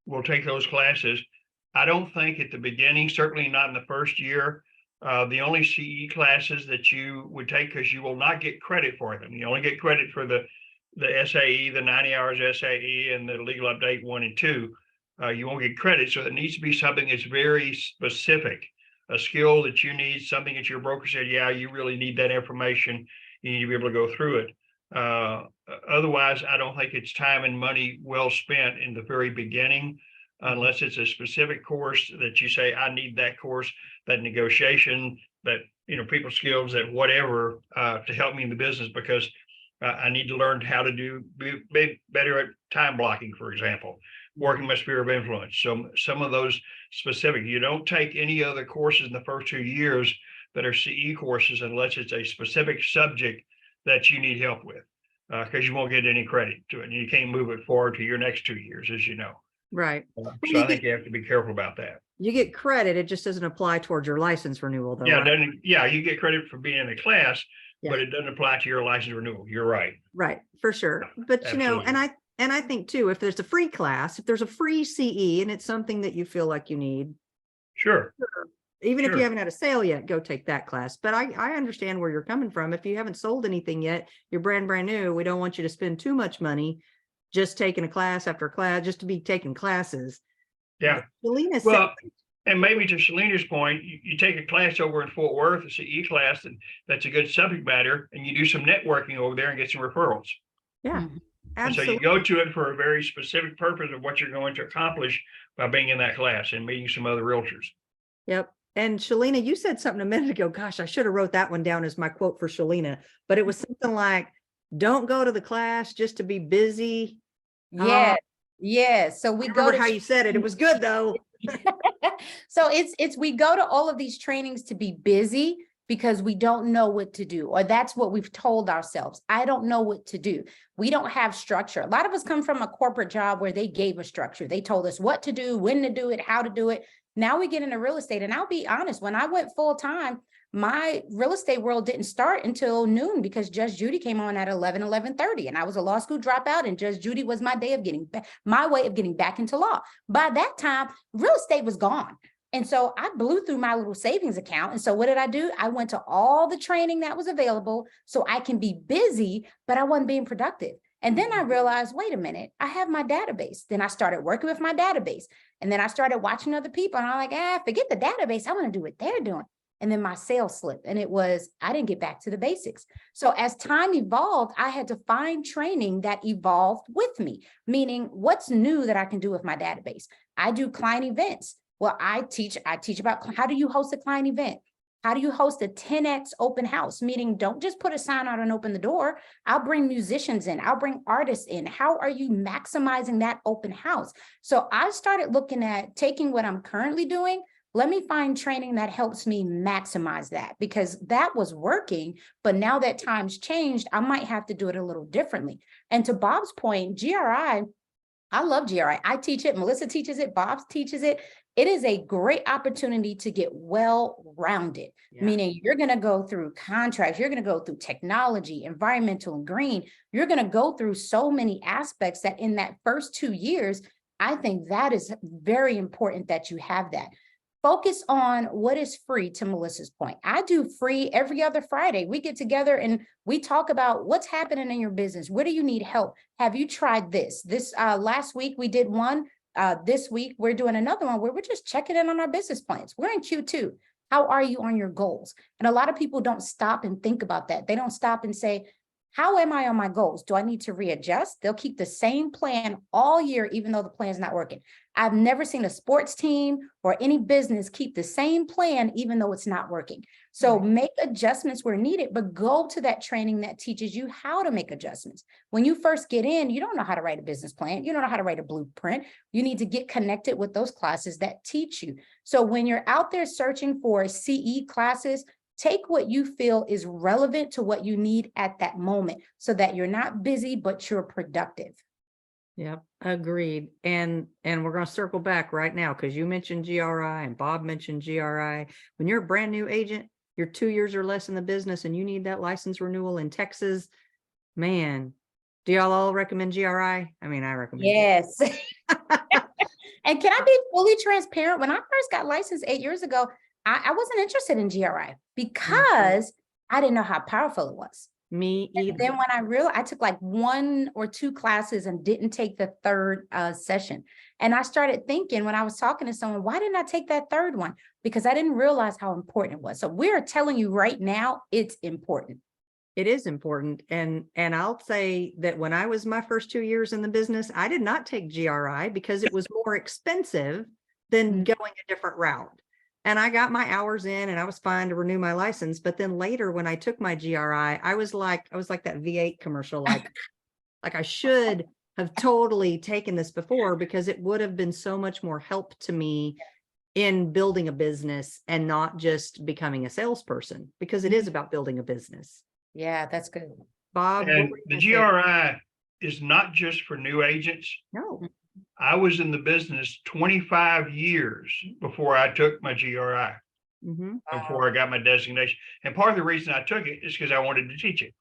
will take those classes. I don't think at the beginning, certainly not in the first year, the only CE classes that you would take, because you will not get credit for them. You only get credit for the SAE, the 90 hours SAE, and the legal update 1 and 2. You won't get credit. So it needs to be something that's very specific, a skill that you need, something that your broker said, yeah, you really need that information. You need to be able to go through it. Otherwise, I don't think it's time and money well spent in the very beginning, unless it's a specific course that you say, I need that course, that negotiation, that, people skills, that whatever, to help me in the business, because I need to learn how to be better at time blocking, for example, working my sphere of influence. So some of those specific, you don't take any other courses in the first 2 years that are CE courses unless it's a specific subject that you need help with, because you won't get any credit to it. And you can't move it forward to your next 2 years, as you know. Right. So I think you have to be careful about that. You get credit. It just doesn't apply towards your license renewal, though. Yeah, Right. yeah, you get credit for being in a class, Yeah. but it doesn't apply to your license renewal. You're right. Right, for sure. But you know, Absolutely. and I think too, if there's a free class, if there's a free CE and it's something that you feel like you need, Sure. even if you Sure. haven't had a sale yet, go take that class. But I understand where you're coming from. If you haven't sold anything yet, you're brand new. We don't want you to spend too much money just taking a class after class, just to be taking classes. Yeah. Shelyna said, Well, and maybe to Shelyna's point, you take a class over in Fort Worth, a CE class, and that's a good subject matter, and you do some networking over there and get some referrals. yeah, Mhm. And so absolutely. you go to it for a very specific purpose of what you're going to accomplish by being in that class and meeting some other realtors. Yep. And Shelyna, you said something a minute ago. Gosh, I should have wrote that one down as my quote for Shelyna, but it was something like, don't go to the class just to be busy. Yeah, yeah. So we I go remember to how you said it. It was good though. so it's we go to all of these trainings to be busy because we don't know what to do, or that's what we've told ourselves. I don't know what to do. We don't have structure. A lot of us come from a corporate job where they gave us structure. They told us what to do, when to do it, how to do it. Now we get into real estate. And I'll be honest, when I went full time, my real estate world didn't start until noon because Judge Judy came on at 11:30, and I was a law school dropout, and Judge Judy was my day of getting back, my way of getting back into law. By that time, real estate was gone. And so I blew through my little savings account. And so what did I do? I went to all the training that was available so I can be busy, but I wasn't being productive. And then I realized, wait a minute, I have my database. Then I started working with my database. And then I started watching other people. And I'm like, forget the database. I want to do what they're doing. And then my sales slipped, and I didn't get back to the basics. So as time evolved, I had to find training that evolved with me, meaning what's new that I can do with my database. I do client events. Well, I teach about how do you host a client event? How do you host a 10X open house? Meaning don't just put a sign out and open the door. I'll bring musicians in. I'll bring artists in. How are you maximizing that open house? So I started looking at taking what I'm currently doing. Let me find training that helps me maximize that, because that was working. But now that times changed, I might have to do it a little differently. And to Bob's point, GRI, I love GRI. I teach it. Melissa teaches it. Bob teaches it. It is a great opportunity to get well-rounded, meaning you're going to go through contracts. You're going to go through technology, environmental, and green. You're going to go through so many aspects that in that first 2 years, I think that is very important that you have that. Focus on what is free, to Melissa's point. I do free every other Friday. We get together and we talk about what's happening in your business. Where do you need help? Have you tried this? Last week we did one. This week we're doing another one where we're just checking in on our business plans. We're in Q2. How are you on your goals? And a lot of people don't stop and think about that. They don't stop and say, how am I on my goals? Do I need to readjust? They'll keep the same plan all year, even though the plan's not working. I've never seen a sports team or any business keep the same plan, even though it's not working. So make adjustments where needed, but go to that training that teaches you how to make adjustments. When you first get in, you don't know how to write a business plan. You don't know how to write a blueprint. You need to get connected with those classes that teach you. So when you're out there searching for CE classes, take what you feel is relevant to what you need at that moment so that you're not busy, but you're productive. Yep, agreed. And we're going to circle back right now because you mentioned GRI and Bob mentioned GRI. When you're a brand new agent, you're 2 years or less in the business and you need that license renewal in Texas, man, do y'all all recommend GRI? I mean, I recommend Yes. And can I be fully transparent? When I first got licensed 8 years ago, I wasn't interested in GRI because I didn't know how powerful it was. Me either. And then when I realized, I took like 1 or 2 classes and didn't take the third session. And I started thinking when I was talking to someone, why didn't I take that third one? Because I didn't realize how important it was. So we're telling you right now, it's important. It is important. And I'll say that when I was my first 2 years in the business, I did not take GRI because it was more expensive than going a different route. And I got my hours in and I was fine to renew my license. But then later when I took my GRI, I was like that V8 commercial, like I should have totally taken this before because it would have been so much more help to me in building a business and not just becoming a salesperson, because it is about building a business. Yeah, that's good. Bob, and the GRI is not just for new agents. No. I was in the business 25 years before I took my GRI, Mhm. before I got my designation. And part of the reason I took it is because I wanted to teach it.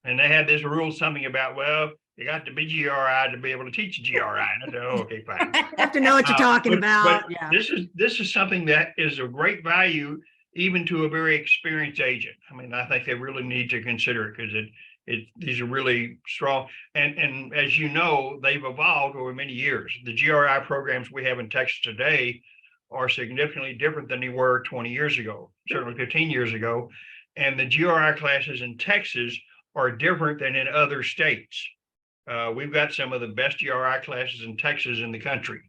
And they had this rule, something about, well, you got to be GRI to be able to teach a GRI. And I said, oh, okay, fine. You have to know what you're talking But about. Yeah. this is something that is of great value, even to a very experienced agent. I mean, I think they really need to consider it because these are really strong. And as you know, they've evolved over many years. The GRI programs we have in Texas today are significantly different than they were 20 years ago, certainly 15 years ago. And the GRI classes in Texas are different than in other states. We've got some of the best GRI classes in Texas in the country.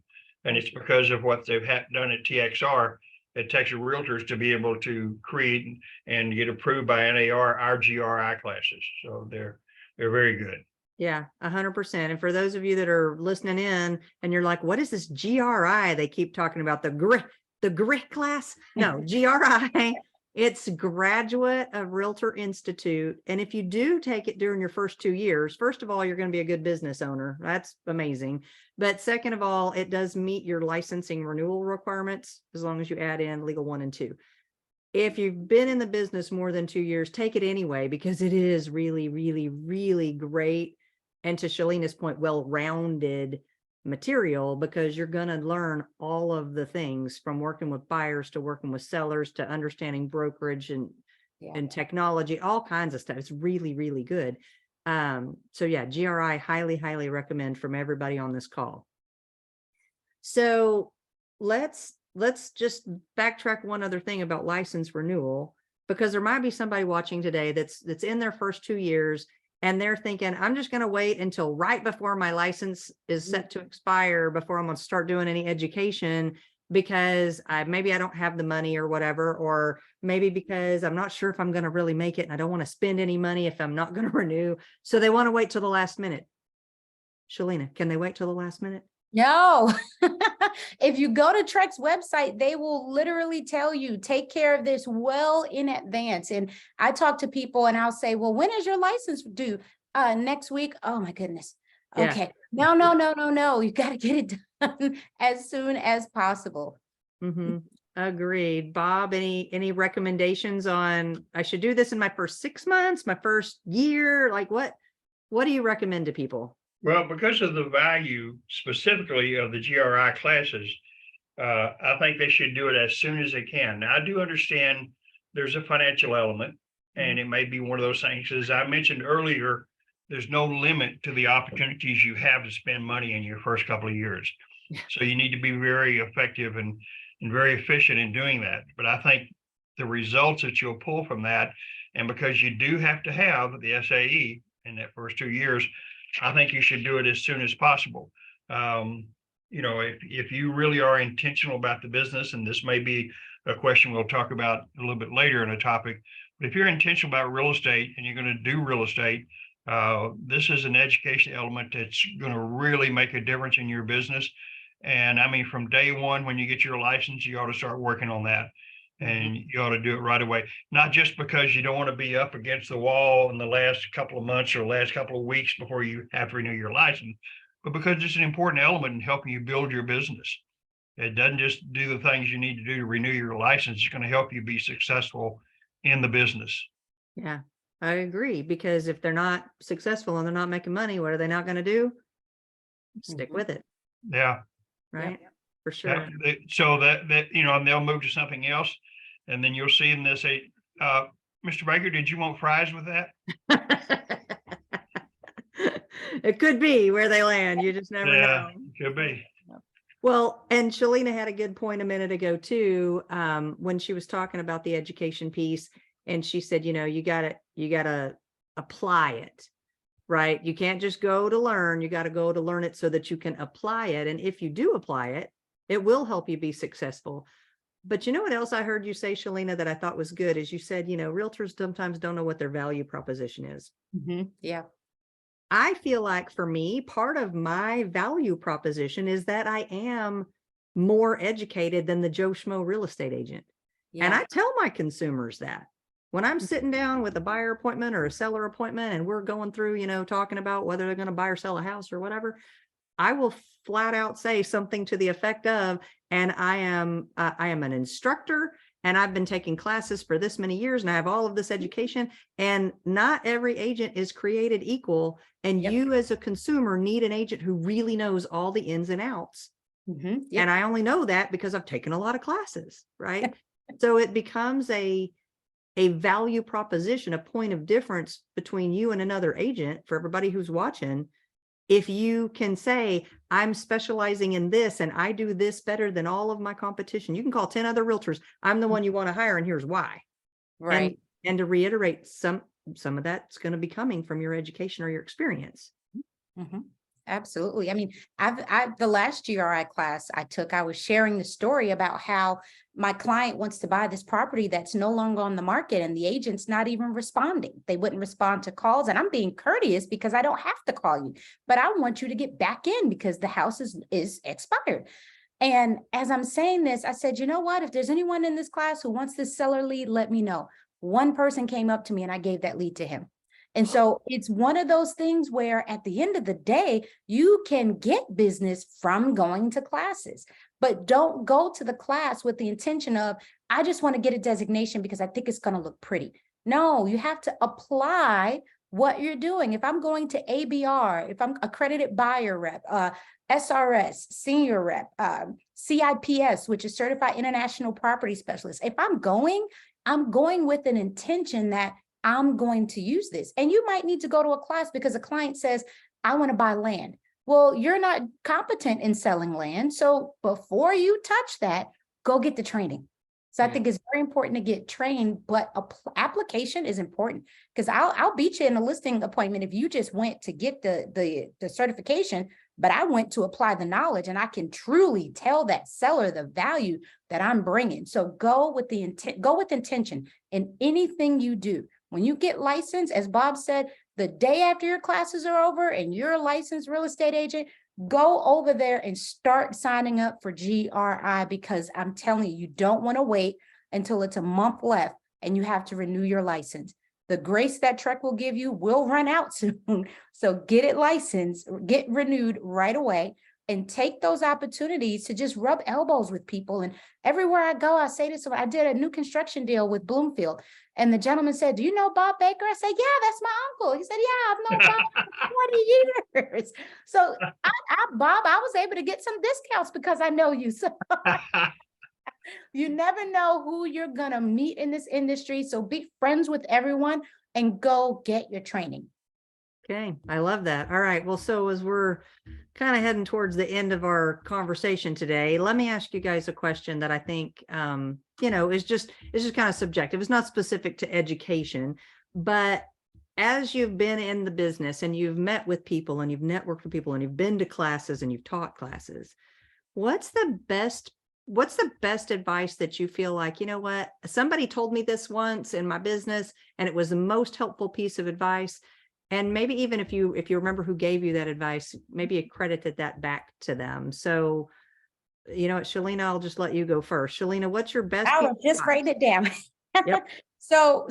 And it's because of what they've done at TXR, at Texas Realtors, to be able to create and get approved by NAR, our GRI classes. So they're very good. Yeah, 100%. And for those of you that are listening in and you're like, what is this GRI? They keep talking about the GRI class. No, GRI. It's Graduate of Realtor Institute. And if you do take it during your first 2 years, first of all, you're going to be a good business owner. That's amazing. But second of all, it does meet your licensing renewal requirements as long as you add in legal 1 and 2. If you've been in the business more than 2 years, take it anyway, because it is really, really, really great. And to Shelyna's point, well-rounded material, because you're going to learn all of the things from working with buyers to working with sellers to understanding brokerage and technology, all kinds of stuff. It's really, really good. So yeah, GRI, highly, highly recommend from everybody on this call. So let's just backtrack one other thing about license renewal, because there might be somebody watching today that's in their first 2 years and they're thinking, I'm just going to wait until right before my license is set to expire before I'm going to start doing any education, because maybe I don't have the money or whatever, or maybe because I'm not sure if I'm going to really make it and I don't want to spend any money if I'm not going to renew. So they want to wait till the last minute. Shelyna, can they wait till the last minute? No. If you go to Trek's website, they will literally tell you, take care of this well in advance. And I talk to people and I'll say, well, when is your license due? Next week. Oh my goodness. Yeah. Okay. No. You got to get it done as soon as possible. Mm-hmm. Agreed. Bob, any recommendations on, I should do this in my first 6 months, my first year? Like what do you recommend to people? Well, because of the value specifically of the GRI classes, I think they should do it as soon as they can. Now, I do understand there's a financial element, and it may be one of those things. As I mentioned earlier, there's no limit to the opportunities you have to spend money in your first couple of years. So you need to be very effective and very efficient in doing that. But I think the results that you'll pull from that, and because you do have to have the SAE in that first 2 years, I think you should do it as soon as possible. You know, if you really are intentional about the business, and this may be a question we'll talk about a little bit later in a topic, but if you're intentional about real estate and you're going to do real estate, this is an education element that's going to really make a difference in your business. And I mean, from day one, when you get your license, you ought to start working on that. And you ought to do it right away, not just because you don't want to be up against the wall in the last couple of months or last couple of weeks before you have to renew your license, but because it's an important element in helping you build your business. It doesn't just do the things you need to do to renew your license. It's going to help you be successful in the business. Yeah, I agree, because if they're not successful and they're not making money, what are they not going to do? Stick with it. Yeah. Right. Yep. For sure. So that, you know, and they'll move to something else, and then you'll see them, they'll say, Mr. Baker, did you want fries with that? It could be where they land. You just never know. Could be. Well, and Shelyna had a good point a minute ago too, when she was talking about the education piece, and she said, you know, you gotta apply it, right? You can't just go to learn. You got to go to learn it so that you can apply it. And if you do apply it, it will help you be successful. But you know what else I heard you say, Shelyna, that I thought was good, is you said, you know, realtors sometimes don't know what their value proposition is. Yeah. I feel like for me, part of my value proposition is that I am more educated than the Joe Schmo real estate agent. Yeah. And I tell my consumers that when I'm sitting down with a buyer appointment or a seller appointment, and we're going through, you know, talking about whether they're going to buy or sell a house or whatever, I will flat out say something to the effect of, and I am an instructor, and I've been taking classes for this many years, and I have all of this education, and not every agent is created equal. And Yep. you as a consumer need an agent who really knows all the ins and outs. Yep. And I only know that because I've taken a lot of classes, right? So it becomes a value proposition, a point of difference between you and another agent for everybody who's watching. If you can say, I'm specializing in this and I do this better than all of my competition, you can call 10 other realtors. I'm the one you want to hire, and here's why. Right. And to reiterate, some of that's going to be coming from your education or your experience. Mhm. Absolutely. I mean, the last GRI class I took, I was sharing the story about how my client wants to buy this property that's no longer on the market, and the agent's not even responding. They wouldn't respond to calls, and I'm being courteous because I don't have to call you, but I want you to get back in because the house is expired. And as I'm saying this, I said, you know what? If there's anyone in this class who wants this seller lead, let me know. One person came up to me and I gave that lead to him. And so it's one of those things where at the end of the day, you can get business from going to classes, but don't go to the class with the intention of, I just want to get a designation because I think it's going to look pretty. No, you have to apply what you're doing. If I'm going to ABR, if I'm accredited buyer rep, SRS, senior rep, CIPS, which is Certified International Property Specialist, if I'm going with an intention that I'm going to use this. And you might need to go to a class because a client says, I want to buy land. Well, you're not competent in selling land. So before you touch that, go get the training. So I think it's very important to get trained, but application is important because I'll beat you in a listing appointment if you just went to get the certification, but I went to apply the knowledge, and I can truly tell that seller the value that I'm bringing. So go with the intent, go with intention in anything you do. When you get licensed, as Bob said, the day after your classes are over and you're a licensed real estate agent, go over there and start signing up for GRI, because I'm telling you, you don't want to wait until it's a month left and you have to renew your license. The grace that Trek will give you will run out soon. So get it licensed, get renewed right away, and take those opportunities to just rub elbows with people. And everywhere I go, I say this. So I did a new construction deal with Bloomfield, and the gentleman said, do you know Bob Baker? I said, yeah, that's my uncle. He said, yeah, I've known Bob for 20 years. So Bob, I was able to get some discounts because I know you. So you never know who you're going to meet in this industry. So be friends with everyone and go get your training. Okay, I love that. All right. Well, so as we're kind of heading towards the end of our conversation today, let me ask you guys a question that I think, is just kind of subjective. It's not specific to education, but as you've been in the business and you've met with people and you've networked with people and you've been to classes and you've taught classes, what's the best advice that you feel like, you know what, somebody told me this once in my business and it was the most helpful piece of advice. And maybe even if you remember who gave you that advice, maybe accredited that back to them. So, you know what, Shelyna, I'll just let you go first. Shelyna, what's your best? I was just writing it down. Yep. So,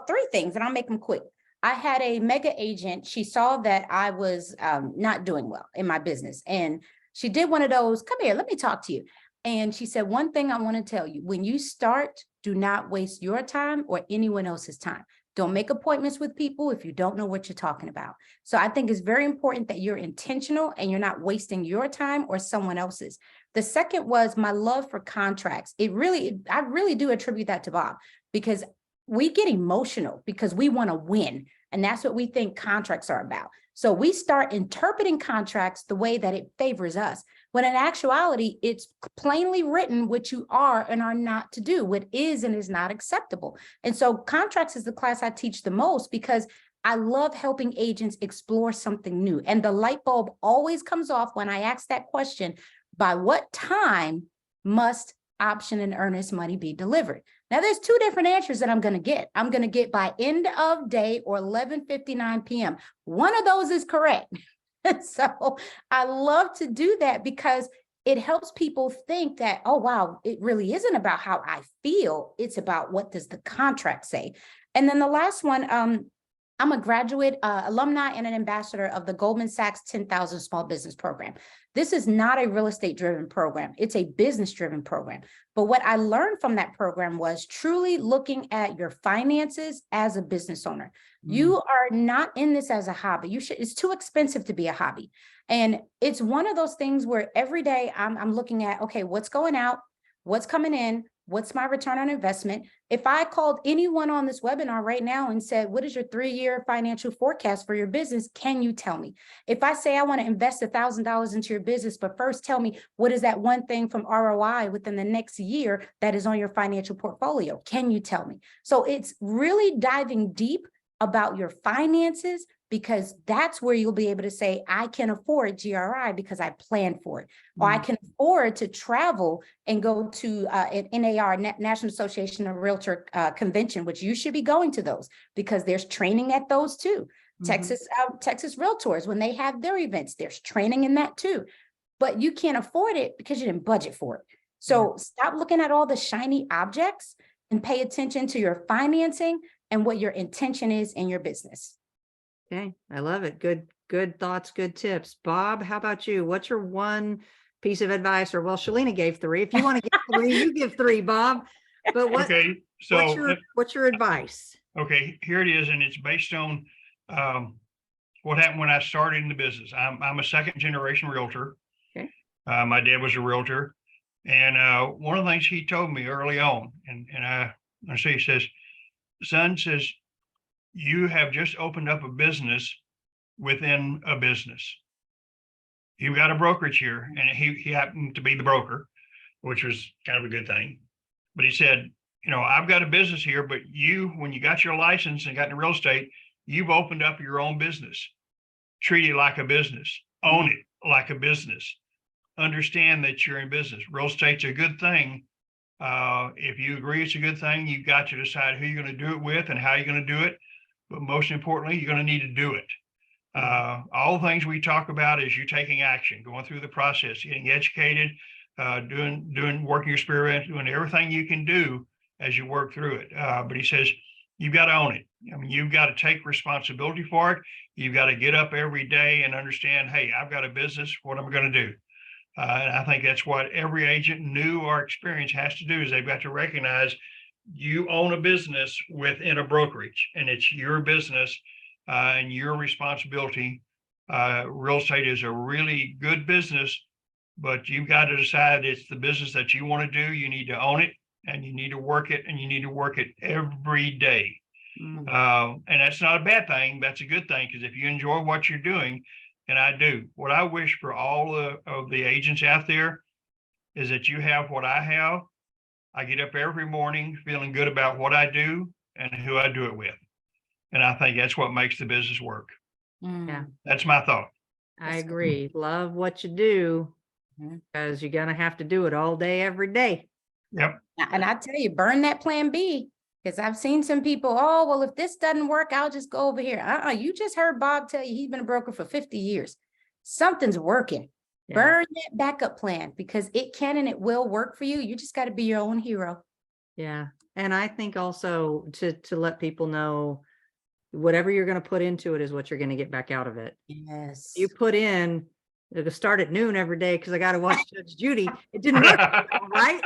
three things, and I'll make them quick. I had a mega agent. She saw that I was not doing well in my business, and she did one of those, come here, let me talk to you. And she said, one thing I want to tell you, when you start, do not waste your time or anyone else's time. Don't make appointments with people if you don't know what you're talking about. So I think it's very important that you're intentional and you're not wasting your time or someone else's. The second was my love for contracts. I really do attribute that to Bob, because we get emotional because we want to win. And that's what we think contracts are about. So we start interpreting contracts the way that it favors us, when in actuality, it's plainly written what you are and are not to do, what is and is not acceptable. And so contracts is the class I teach the most because I love helping agents explore something new. And the light bulb always comes off when I ask that question, by what time must option and earnest money be delivered? Now, there's two different answers that I'm going to get. I'm going to get by end of day or 11:59 p.m. One of those is correct. So I love to do that because it helps people think that, oh, wow, it really isn't about how I feel. It's about what does the contract say. And then the last one, I'm a graduate, alumni, and an ambassador of the Goldman Sachs 10,000 Small Business Program. This is not a real estate driven program. It's a business driven program. But what I learned from that program was truly looking at your finances as a business owner. You are not in this as a hobby. It's too expensive to be a hobby. And it's one of those things where every day I'm looking at, okay, what's going out, what's coming in, what's my return on investment? If I called anyone on this webinar right now and said, what is your 3-year financial forecast for your business? Can you tell me? If I say I want to invest $1,000 into your business, but first tell me, what is that one thing from ROI within the next year that is on your financial portfolio? Can you tell me? So it's really diving deep about your finances, because that's where you'll be able to say, I can afford GRI because I planned for it, or I can afford to travel and go to an NAR, National Association of Realtor convention, which you should be going to those because there's training at those too. Texas Realtors, when they have their events, there's training in that too. But you can't afford it because you didn't budget for it. So stop looking at all the shiny objects and pay attention to your financing and what your intention is in your business. Okay, I love it. Good thoughts, good tips. Bob, how about you? What's your one piece of advice? Or well, Shelyna gave 3. If you want to give 3, you give 3, Bob. But Okay, so what's your advice? okay, here it is, and it's based on what happened when I started in the business. I'm a second generation realtor. Okay. My dad was a realtor, and one of the things he told me early on, and I say, he says, son, says, you have just opened up a business within a business. You've got a brokerage here, and he happened to be the broker, which was kind of a good thing. But he said, you know, I've got a business here, but you, when you got your license and got into real estate, you've opened up your own business. Treat it like a business. Own it like a business. Understand that you're in business. Real estate's a good thing. If you agree it's a good thing, you've got to decide who you're going to do it with and how you're going to do it. But most importantly, you're going to need to do it. All the things we talk about is you taking action, going through the process, getting educated, working your spirit, doing everything you can do as you work through it. But he says, you've got to own it. I mean, you've got to take responsibility for it. You've got to get up every day and understand, hey, I've got a business. What am I going to do? And I think that's what every agent, new or experienced, has to do, is they've got to recognize you own a business within a brokerage, and it's your business and your responsibility. Real estate is a really good business, but you've got to decide it's the business that you want to do. You need to own it, and you need to work it, and you need to work it every day. And that's not a bad thing. That's a good thing, because if you enjoy what you're doing, and I do, what I wish for all of the agents out there is that you have what I have. I get up every morning feeling good about what I do and who I do it with. And I think that's what makes the business work. Yeah, That's my thought. I agree. Love what you do, because you're going to have to do it all day, every day. Yep. And I tell you, burn that plan B, because I've seen some people, oh, well, if this doesn't work, I'll just go over here. You just heard Bob tell you he's been a broker for 50 years. Something's working. Yeah. Burn that backup plan, because it can and it will work for you. You just got to be your own hero. Yeah. And I think also to let people know, whatever you're going to put into it is what you're going to get back out of it. Yes. You put in, it'll start at noon every day because I got to watch Judge Judy. It didn't work, right?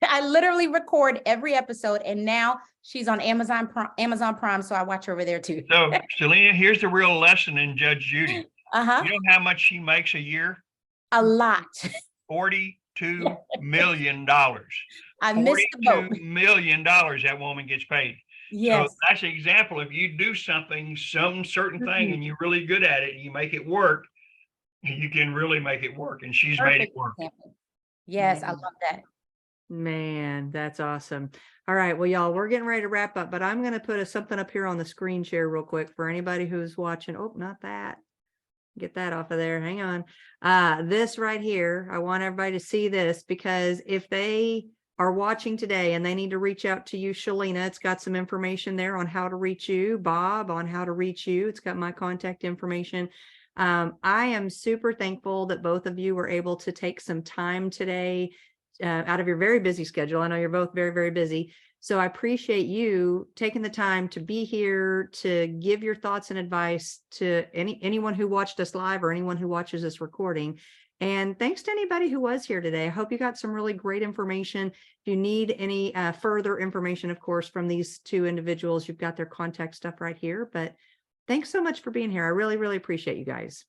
I literally record every episode, and now she's on Amazon Prime, so I watch her over there too. So, Shelyna, here's the real lesson in Judge Judy. You know how much she makes a year? A lot. $42 million. I missed the boat. $42 million that woman gets paid. Yes. So that's an example. If you do something, some certain thing, and you're really good at it, and you make it work, you can really make it work. And she's made it work. Yes, I love that. Man, that's awesome. All right. Well, y'all, we're getting ready to wrap up, but I'm going to put something up here on the screen share real quick for anybody who's watching. Oh, not that. Get that off of there. Hang on. This right here, I want everybody to see this, because if they are watching today and they need to reach out to you, Shelyna, it's got some information there on how to reach you. Bob, on how to reach you. It's got my contact information. I am super thankful that both of you were able to take some time today out of your very busy schedule. I know you're both very, very busy, So I appreciate you taking the time to be here to give your thoughts and advice to anyone who watched us live or anyone who watches this recording. And thanks to anybody who was here today. I hope you got some really great information. If you need any further information, of course, from these two individuals, you've got their contact stuff right here. But thanks so much for being here. I really, really appreciate you guys.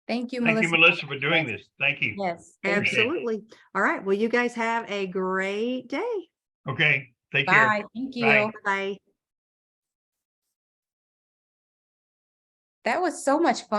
Thank you, Thank Melissa. you, Melissa, for doing this. Thank you. Yes. Thank you. Absolutely. All right. Well, you guys have a great day. Okay. Take care. Bye. Thank you. Bye. Bye. That was so much fun.